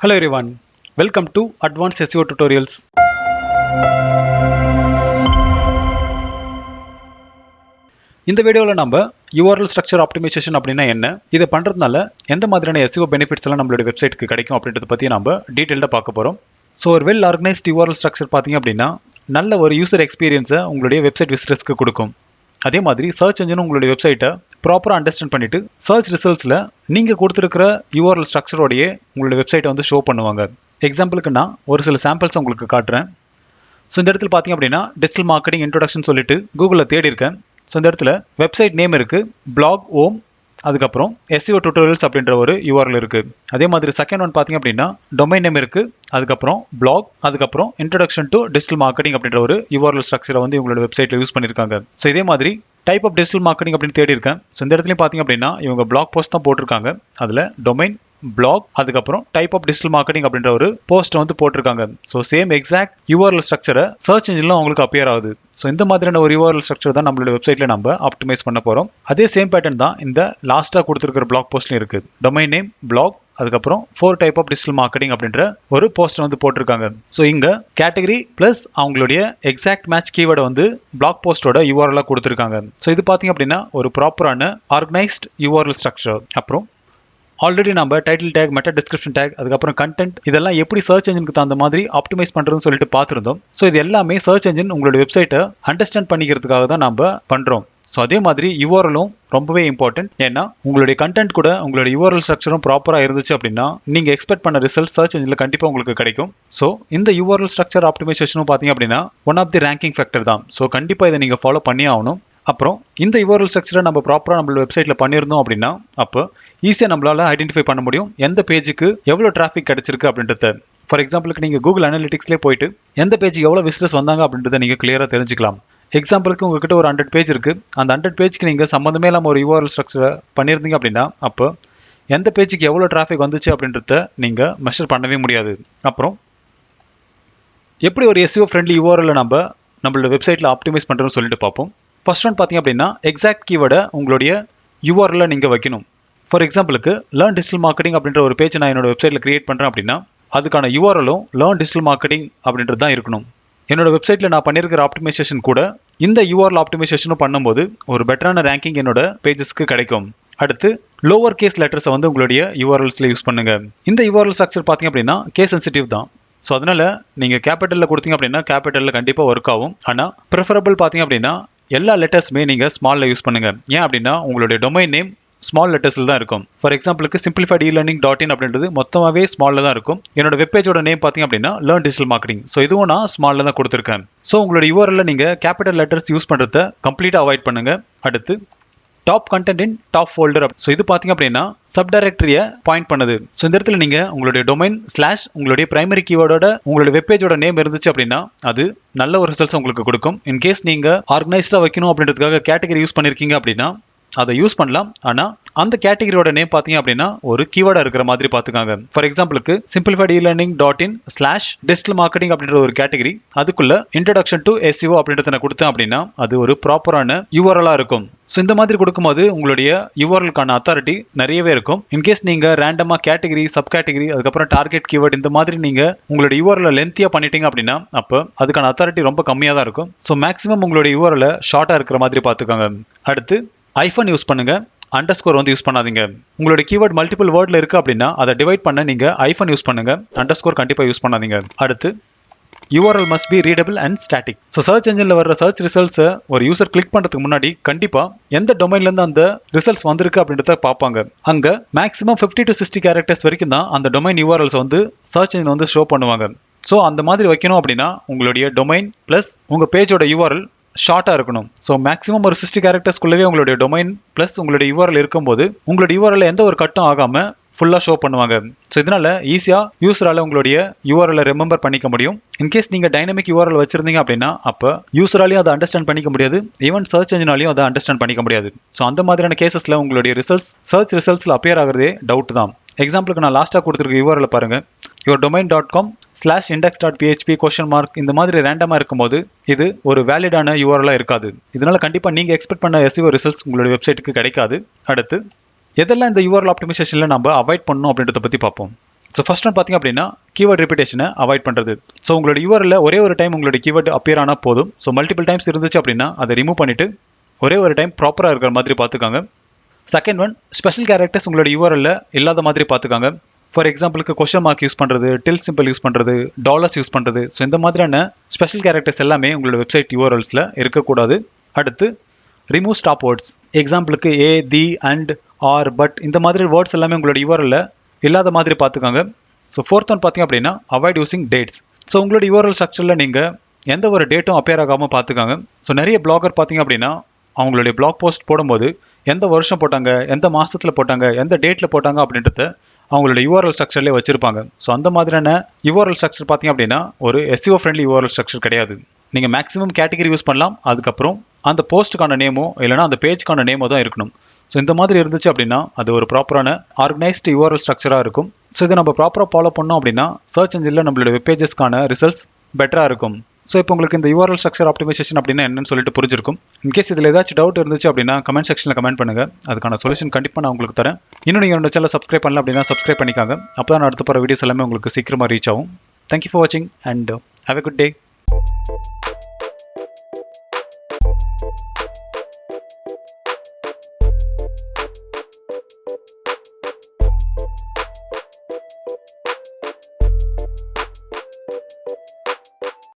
Hello everyone, welcome to Advanced SEO Tutorials. இந்த வீடியோவில் நம்ம URL structure optimization அப்படின்னா என்ன, இதை பண்ணுறதுனால எந்த மாதிரியான SEO benefits எல்லாம் நம்மளுடைய வெப்சைட்டுக்கு கிடைக்கும் அப்படின்றத பற்றி நம்ம டீட்டெயிலாக பார்க்க போகிறோம். ஸோ ஒரு வெல் ஆர்கனைஸ்ட் URL structure பார்த்தீங்க அப்படின்னா நல்ல ஒரு யூசர் எக்ஸ்பீரியன்ஸை உங்களுடைய வெப்சைட் விசிட்டர்ஸ்க்கு கொடுக்கும். அதே மாதிரி சர்ச் என்ஜினும் உங்களுடைய வெப்சைட்டை ப்ராப்பராக அண்டர்ஸ்டாண்ட் பண்ணிட்டு சர்ச் ரிசல்ட்ஸில் நீங்கள் கொடுத்துருக்கிற URL ஸ்ட்ரக்சரோடையே உங்களுடைய வெப்சைட்டை வந்து ஷோ பண்ணுவாங்க. எக்ஸாம்பிளுக்கு நான் ஒரு சில சாம்பிள்ஸ் உங்களுக்கு காட்டுறேன். ஸோ இந்த இடத்துல பார்த்தீங்க அப்படின்னா டிஜிட்டல் மார்க்கெட்டிங் இன்ட்ரோடக்ஷன் சொல்லிட்டு கூகுளில் தேடி இருக்கேன். ஸோ இந்த இடத்துல வெப்சைட் நேம் இருக்குது, பிளாக் ஓம், அதுக்கப்புறம் SEO tutorials அப்படின்ற ஒரு URL இருக்குது. அதே மாதிரி செகண்ட் ஒன் பார்த்தீங்க அப்படின்னா டொமைன் நேம் இருக்குது, அதுக்கப்புறம் பிளாக், அதுக்கப்புறம் இன்ட்ரோடக்ஷன் டு டிஜிட்டல் மார்க்கெட்டிங் அப்படின்ற ஒரு URL ஸ்ட்ரக்சரை வந்து உங்களோட வெப்சைட்டில் யூஸ் பண்ணியிருக்காங்க. ஸோ இதே மாதிரி டைப் ஆஃப் டிஜிட்டல் மார்க்கெட்டிங் அப்படின்னு தேடி இருக்கேன். ஸோ இந்த இடத்துலையும் பார்த்தீங்க அப்படின்னா இவங்க பிளாக் போஸ்ட் தான் போட்டிருக்காங்க. அதில் டொமைன், பிளாக், அதுக்கப்புறம் டைப் ஆஃப் டிஜிட்டல் மார்க்கெட்டிங் அப்படின்ற ஒரு போஸ்ட்டை வந்து போட்டிருக்காங்க. ஸோ சேம் எக்ஸாக்ட் URL ஸ்ட்ரக்சரை சர்ச் இன்ஜினில் அவங்களுக்கு அப்பியர் ஆகுது. ஸோ இந்த மாதிரியான ஒரு URL ஸ்ட்ரக்சர் தான் நம்மளோட வெப்சைட்டில் நம்ம ஆப்டிமைஸ் பண்ண போகிறோம். அதே சேம் பேட்டர்ன் தான் இந்த லாஸ்ட்டாக கொடுத்துருக்கிற பிளாக் போஸ்ட்லையும் இருக்குது. டொமைன் நேம், பிளாக், அதுக்கப்புறம் 4 டைப் ஆஃப் டிஜிட்டல் மார்க்கெட்டிங் அப்படின்ற ஒரு போஸ்ட் வந்து போட்டிருக்காங்க. ஸோ இங்கே கேட்டகரி ப்ளஸ் அவங்களுடைய எக்ஸாக்ட் மேட்ச் கீவேர்டை வந்து பிளாக் போஸ்டோட URL கொடுத்துருக்காங்க. ஸோ இது பார்த்தீங்க அப்படின்னா ஒரு ப்ராப்பரான ஆர்கனைஸ்ட் URL ஸ்ட்ரக்சர். அப்புறம் ஆல்ரெடி நம்ம title take, meta description take, அதுக்கப்புறம் கண்டென்ட், இதெல்லாம் எப்படி சர்ச் என்ஜினுக்கு தகுந்த மாதிரி ஆப்டிமைஸ் பண்ணுறதுன்னு சொல்லிட்டு பார்த்துருந்தோம். ஸோ இது எல்லாமே சர்ச் என்ஜின் உங்களோட வெப்சைட்டை அண்டர்ஸ்டாண்ட் பண்ணிக்கிறதுக்காக தான் நம்ம பண்ணுறோம். ஸோ அதே மாதிரி URLும் ரொம்பவே இம்பார்ட்டன்ட். ஏன்னா உங்களுடைய கண்டென்ட் கூட உங்களுடைய URL ஸ்ட்ரக்சரும் ப்ராப்பராக இருந்துச்சு அப்படின்னா நீங்கள் எக்ஸ்பெக்ட் பண்ண ரிசல்ட் சர்ச் என்ஜினில் கண்டிப்பாக உங்களுக்கு கிடைக்கும். ஸோ இந்த URL ஸ்ட்ரக்சர் ஆப்டிமைசேஷனும் பார்த்தீங்க அப்படின்னா one of the ranking factor தான். ஸோ கண்டிப்பாக இதை நீங்கள் ஃபாலோ பண்ணி ஆகணும். அப்புறம் இந்த URL ஸ்ட்ரக்சரை நம்ம ப்ராப்பராக நம்மளோட வெப்சைட்டில் பண்ணியிருந்தோம் அப்படின்னா அப்போ ஈஸியாக நம்மளால் ஐடென்டிஃபை பண்ண முடியும் எந்த பேஜுக்கு எவ்வளோ டிராஃபிக் கிடைச்சிருக்கு அப்படின்றத. ஃபார் எக்ஸாம்பிளுக்கு நீங்கள் கூகுள் அனாலிட்டிக்ஸ்லேயே போயிட்டு எந்த பேஜுக்கு எவ்வளோ விசிட்டர்ஸ் வந்தாங்க அப்படின்றத நீங்கள் கிளியராக தெரிஞ்சுக்கலாம். எக்ஸாம்பிளுக்கு உங்ககிட்ட ஒரு 100 பேஜ் இருக்குது. அந்த 100 பேஜ்க்கு நீங்கள் சம்மந்தமே இல்லாமல் ஒரு URL ஸ்ட்ரக்சரை பண்ணியிருந்தீங்க அப்படின்னா அப்போ எந்த பேஜுக்கு எவ்வளோ டிராஃபிக் வந்துச்சு அப்படின்றத நீங்கள் மெஷர் பண்ணவே முடியாது. அப்புறம் எப்படி ஒரு SEO-friendly URL நம்மளோட வெப்சைட்டில் ஆப்டிமைஸ் பண்ணுறோன்னு சொல்லிட்டு பார்ப்போம். ஃபர்ஸ்ட் ஒன் பார்த்தீங்க அப்படின்னா எக்ஸாக்ட் கீவேர்டை உங்களுடைய URL நீங்கள் வைக்கணும். ஃபார் எக்ஸாம்பிளுக்கு லேர்ன் டிஜிட்டல் மார்க்கெட்டிங் அப்படின்ற ஒரு பேஜ் நான் என்னோட வெப்சைட்டில் கிரியேட் பண்ணுறேன் அப்படின்னா அதுக்கான URLும் லேர்ன் டிஜிட்டல் மார்க்கெட்டிங் அப்படின்றது தான் இருக்கணும். என்னோட வெப்சைட்டில் நான் பண்ணியிருக்கிற ஆப்டிமைசேஷன் கூட இந்த URL ஆப்டிமைசேஷனும் பண்ணும்போது ஒரு பெட்டரான ரேங்கிங் என்னோட பேஜஸ்க்கு கிடைக்கும். அடுத்து லோவர் கேஸ் லெட்டர்ஸை வந்து உங்களுடைய URLஸில் யூஸ் பண்ணுங்க. இந்த URL ஸ்ட்ரக்சர் பார்த்தீங்க அப்படின்னா கேஸ் சென்சிட்டிவ் தான். ஸோ அதனால நீங்கள் கேபிட்டலில் கொடுத்தீங்க அப்படின்னா கேபிட்டலில் கண்டிப்பாக ஒர்க் ஆகும். ஆனால் ப்ரிஃபரபிள் பார்த்தீங்க அப்படின்னா எல்லா லெட்டர்ஸுமே நீங்கள் ஸ்மாலில் யூஸ் பண்ணுங்க. ஏன் அப்படின்னா உங்களுடைய டொமைன் நேம் ஸ்மால் லெட்டர்ஸில் தான் இருக்கும். ஃபார் எக்ஸாம்பிளுக்கு Simplified e-learning.in அப்படின்றது மொத்தமாகவே ஸ்மாலில் தான் இருக்கும். என்னோட வெப்பேஜோட நேம் பார்த்தீங்க அப்படின்னா லேர்ன் டிஜிட்டல் மார்க்கெட்டிங். ஸோ இதுவும் நான் ஸ்மாலில் தான் கொடுத்துருக்கேன். ஸோ உங்களோட URL நீங்கள் கேபிட்டல் லெட்டர்ஸ் யூஸ் பண்ணுறத கம்ப்ளீட்டாக அவாய்ட் பண்ணுங்க. அடுத்து top content in top folder. So இது பார்த்தீங்க அப்படின்னா சப் டைரக்டரியை பாயிண்ட் பண்ணுது. ஸோ இந்த இடத்துல நீங்கள் உங்களுடைய டொமைன் ஸ்லாஷ் உங்களுடைய பிரைமரி கீவேர்டோட உங்களுடைய வெப்பேஜோட நேம் இருந்துச்சு அப்படின்னா அது நல்ல ஒரு ரிசல்ட்ஸ் உங்களுக்கு கொடுக்கும். இன்கேஸ் நீங்கள் ஆர்கனைஸ்டாக வைக்கணும் அப்படின்றதுக்காக கேட்டகரி யூஸ் பண்ணியிருக்கீங்க அப்படின்னா அதை யூஸ் பண்ணலாம். ஆனால் அந்த கேட்டகரியோட நேம் பார்த்தீங்க அப்படின்னா ஒரு கீவேர்டாக இருக்கிற மாதிரி பார்த்துக்காங்க. ஃபார் எக்ஸாம்பிளுக்கு Simplified e-learning.in /digital marketing அப்படின்ற ஒரு கேட்டகரி, அதுக்குள்ள இன்ட்ரோடக்ஷன் டு SEO அப்படின்றத நான் கொடுத்தேன் அப்படின்னா அது ஒரு ப்ராப்பரான URL-ஆக இருக்கும். ஸோ இந்த மாதிரி கொடுக்கும்போது உங்களுடைய URL-க்கான அத்தாரிட்டி நிறையவே இருக்கும். இன்கேஸ் நீங்கள் ரேண்டமாக கேட்டகரி, சப் கேட்டகரி, அதுக்கப்புறம் டார்கெட் கீவேர்ட் இந்த மாதிரி நீங்கள் உங்களுடைய URL லென்த்தியாக பண்ணிட்டீங்க அப்படின்னா அப்போ அதுக்கான அத்தாரிட்டி ரொம்ப கம்மியாக தான் இருக்கும். ஸோ மேக்ஸிமம் உங்களுடைய URL ஷார்ட்டாக இருக்கிற மாதிரி பார்த்துக்காங்க. அடுத்து ஐஃபன் யூஸ் பண்ணுங்க, அண்டர்ஸ்கோர் வந்து யூஸ் பண்ணாதீங்க. உங்களோட கீவேர்ட் மல்டிபிள் வேர்டில் இருக்குது அப்படின்னா அதை டிவைட் பண்ண நீங்கள் ஐஃபன் யூஸ் பண்ணுங்க, அண்டர்ஸ்கோர் கண்டிப்பாக யூஸ் பண்ணாதீங்க. அடுத்து URL must be readable and static. So search என்ஜினில் வர்ற சர்ச் ரிசல்ட்ஸை ஒரு யூசர் கிளிக் பண்ணுறதுக்கு முன்னாடி கண்டிப்பாக எந்த டொமைன்லேருந்து அந்த ரிசல்ட்ஸ் வந்திருக்கு அப்படின்றத பார்ப்பாங்க. அங்கே மேக்ஸிமம் 50 to 60 கேரக்டர்ஸ் வரைக்கும் தான் அந்த டொமைன் URLs வந்து சர்ச் என்ஜின் வந்து ஷோ பண்ணுவாங்க. ஸோ அந்த மாதிரி வைக்கணும் அப்படின்னா உங்களுடைய டொமைன் ப்ளஸ் உங்கள் பேஜோட URL ஷார்ட்டாக இருக்கணும். ஸோ மேக்ஸிமம் ஒரு 60 கேரக்டர்ஸ்குள்ளவே உங்களுடைய டொமைன் ப்ளஸ் உங்களுடைய URL இருக்கும்போது உங்களுடைய URL எந்த ஒரு கட்டும் ஆகாமல் ஃபுல்லாக ஷோ பண்ணுவாங்க. ஸோ இதனால் ஈஸியாக யூஸரால் உங்களுடைய URL ரிமெம்பர் பண்ணிக்க முடியும். இன்கேஸ் நீங்கள் டைனமிக் URL வச்சுருந்தீங்க அப்படின்னா அப்போ யூஸராலையும் அதை அண்டர்ஸ்டாண்ட் பண்ணிக்க முடியாது, ஈவன் சர்ச் என்ஜினாலையும் அதை அண்டர்ஸ்டாண்ட் பண்ணிக்க முடியாது. ஸோ அந்த மாதிரியான கேசஸில் உங்களுடைய சர்ச் ரிசல்ட்ஸில் அப்பியர் ஆகிறதே டவுட் தான். எக்ஸாம்பிளுக்கு நான் லாஸ்ட்டாக கொடுத்துருக்க URL பாருங்கள், yourdomain.com/index.php ? இந்த மாதிரி ரேண்டமாக இருக்கும்போது இது ஒரு வேலிடான URL-ஆக இருக்காது. இதனால் கண்டிப்பாக நீங்கள் எக்ஸ்பெக்ட் பண்ண SEO ரிசல்ட்ஸ் உங்களுடைய வெப்சைட்டுக்கு கிடைக்காது. அடுத்து எதெல்லாம் இந்த URL ஆப்டிமைசேஷனில் நம்ம அவாய்ட் பண்ணணும் அப்படின்றத பற்றி பார்ப்போம். ஸோ ஃபர்ஸ்ட் ஒன் பார்த்தீங்க அப்படின்னா கீவேர்ட் ரிப்பீட்டேஷனை அவாய்ட் பண்ணுறது. ஸோ உங்களோட யூஆர்எல்ல ஒரே ஒரு டைம் உங்களோட கீவேர்ட் அப்பியர் ஆனால் போதும். ஸோ மல்டிபிள் டைம்ஸ் இருந்துச்சு அப்படின்னா அதை ரிமூவ் பண்ணிவிட்டு ஒரே ஒரு டைம் ப்ராப்பராக இருக்கிற மாதிரி பார்த்துக்காங்க. செகண்ட் ஒன், ஸ்பெஷல் கேரக்டர்ஸ் உங்களோட யூஆர்எல்ல இல்லாத மாதிரி பார்த்துக்காங்க. ஃபார் எக்ஸாம்பிளுக்கு கொஸ்டின் மார்க் யூஸ் பண்ணுறது, டில் சிம்பிள் யூஸ் பண்ணுறது, டாலர்ஸ் யூஸ் பண்ணுறது. ஸோ இந்த மாதிரியான ஸ்பெஷல் கேரக்டர்ஸ் எல்லாமே உங்களோட வெப்சைட் யூஆர்எல்ஸில் இருக்கக்கூடாது. அடுத்து ரிமூவ் ஸ்டாப் வேர்ட்ஸ். எக்ஸாம்பிளுக்கு ஏ, தி, அண்ட், ஆர், பட் இந்த மாதிரி வேர்ட்ஸ் எல்லாமே உங்களோட யூஆர்எல்ல இல்லாத மாதிரி பார்த்துக்காங்க. ஸோ ஃபோர்த் ஒன் பார்த்தீங்க அப்படின்னா அவாய்ட் யூசிங் டேட்ஸ். ஸோ உங்களோட யூஆர்எல் ஸ்ட்ரக்சரில் நீங்கள் எந்த ஒரு டேட்டும் அப்பியர் ஆகாமல் பார்த்துக்காங்க. ஸோ நிறைய பிளாகர் பார்த்தீங்க அப்படின்னா அவங்களுடைய பிளாக் போஸ்ட் போடும்போது எந்த வருஷம் போட்டாங்க, எந்த மாதத்தில் போட்டாங்க, எந்த டேட்டில் போட்டாங்க அப்படின்றத அவங்களோட யூஆர்எல் ஸ்ட்ரக்சர்லேயே வச்சிருப்பாங்க. ஸோ அந்த மாதிரியான யூஆர்எல் ஸ்ட்ரக்சர் பார்த்தீங்க அப்படின்னா ஒரு SEO-friendly URL ஸ்ட்ரக்சர் கிடையாது. நீங்கள் மேக்ஸிமம் கேட்டகரி யூஸ் பண்ணலாம். அதுக்கப்புறம் அந்த போஸ்ட்டுக்கான நேமோ இல்லைனா அந்த பேஜ்க்கான நேமோ தான் இருக்கணும். ஸோ இந்த மாதிரி இருந்துச்சு அப்படின்னா அது ஒரு ப்ராப்பரான ஆர்கனைஸ்டு URL ஸ்ட்ரக்சராக இருக்கும். ஸோ இதை நம்ம ப்ராப்பராக ஃபாலோ பண்ணோம் அப்படின்னா சர்ச் இன்ஜினில் நம்மளோட வெப் பேஜஸ்க்கான ரிசல்ட்ஸ் பெட்டராக இருக்கும். ஸோ இப்போ உங்களுக்கு இந்த URL ஸ்ட்ரக்சர் ஆப்டிமைசேஷன் அப்படின்னா என்னன்னு சொல்லிட்டு புரிஞ்சிருக்கும். இன்கேஸ் இதில் ஏதாச்சும் டவுட் இருந்துச்சு அப்படின்னா கமெண்ட் செக்ஷனில் கமெண்ட் பண்ணுங்கள். அதுக்கான சொல்யூஷன் கண்டிப்பாக நான் உங்களுக்கு தரேன். இன்னும் நீங்கள் என்னோட சேனலை சப்ஸ்கிரைப் பண்ணல அப்படின்னா சப்ஸ்கிரைப் பண்ணிக்காங்க. அப்போ தான் அடுத்த போகிற வீடியோஸ் எல்லாமே உங்களுக்கு சீக்கிரமாக ரீச் ஆகும். தேங்க்யூ ஃபார் வாட்சிங் and have a good day.